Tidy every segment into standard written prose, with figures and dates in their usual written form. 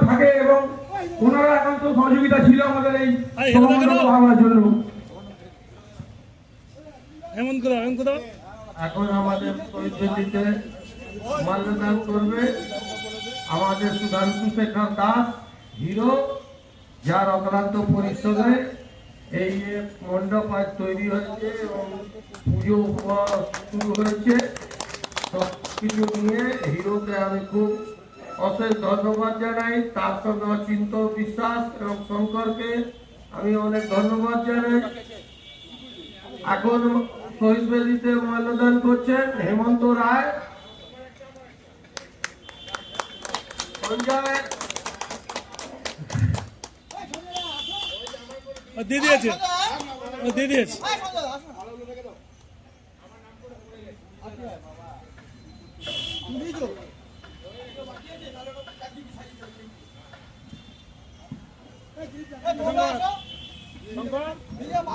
থাকে এবং ওনারা একান্ত সহযোগিতা ছিল আমাদের এই ভাবার জন্য। এখন আমাদের পরিস্থিতিতে মাল্যদান করবে আমাদের সুধাংশু শেখর দাস হিরো, যার অক্লান্ত পরিশ্রমে এই মণ্ডপ আজ তৈরি হচ্ছে এবং পুজো শুরু হয়েছে। সব কিছু নিয়ে হিরোকে আমি খুব অশেষ ধন্যবাদ জানাই। তার সঙ্গে অচিন্ত বিশ্বাস এবং শঙ্করকে আমি অনেক ধন্যবাদ জানাই। এখন শহীদ বেদিতে মাল্যদান করছেন হেমন্ত রায়। দিয়েছে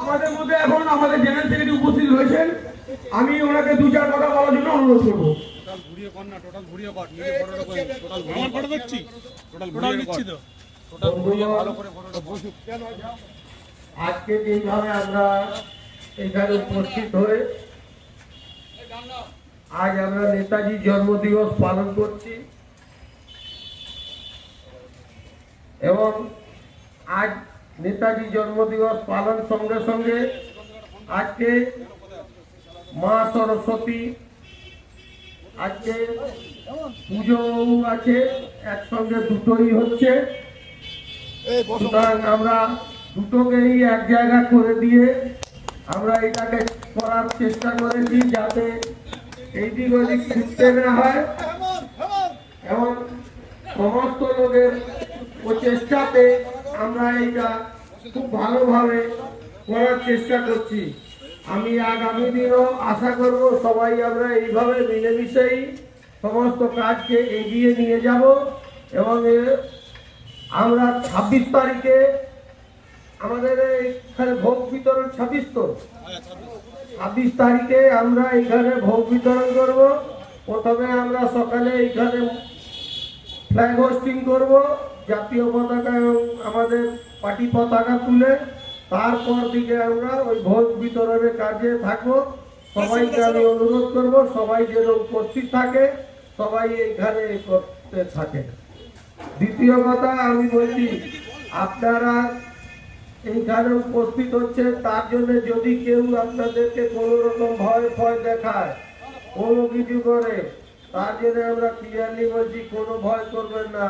আমাদের মধ্যে এখন আমাদের জেনারেল সেক্রেটারি উপস্থিত রয়েছেন। আমি ওনাকে দু চার কথা বলার জন্য অনুরোধ করবো। আজকে যেভাবে আমরা এখানে উপস্থিত হয়ে আজ আমরা নেতাজির জন্মদিবস পালন করছি এবং আজ নেতাজি জন্মদিবস পালন সঙ্গে সঙ্গে আজকে মা সরস্বতী আজকে পুজো আছে, একসঙ্গে দুটোই হচ্ছে। সুতরাং আমরা দুটোকেই এক জায়গা করে দিয়ে আমরা এটাকে করার চেষ্টা করেছি যাতে এই দিক ওদিক ছুটতে না হয় এবং সমস্ত লোকের প্রচেষ্টাতে আমরা এইটা খুব ভালোভাবে করার চেষ্টা করছি। আমি আগামী দিনও আশা করব সবাই আমরা এইভাবে মিলেমিশেই সমস্ত কাজকে এগিয়ে নিয়ে যাব এবং আমরা 26 তারিখে আমাদের এখানে ভোগ বিতরণ 26 তারিখে আমরা এখানে ভোগ বিতরণ করব। প্রথমে আমরা সকালে এখানে ফ্ল্যাগ হোস্টিং করব, জাতীয় পতাকা এবং আমাদের পার্টি পতাকা তুলে, তারপর দিকে আমরা ওই ভোগ বিতরণের কাজে থাকবো। সবাইকে আমি অনুরোধ করব সবাই যেন উপস্থিত থাকে, সবাই এইখানে করতে থাকে। দ্বিতীয় কথা আমি বলছি, আপনারা এইখানে উপস্থিত হচ্ছে তার জন্য যদি কেউ আপনাদেরকে কোনো রকম ভয় দেখায়, কোনো কিছু করে, তার জন্য আমরা ক্লিয়ারলি বলছি কোনো ভয় করবেন না।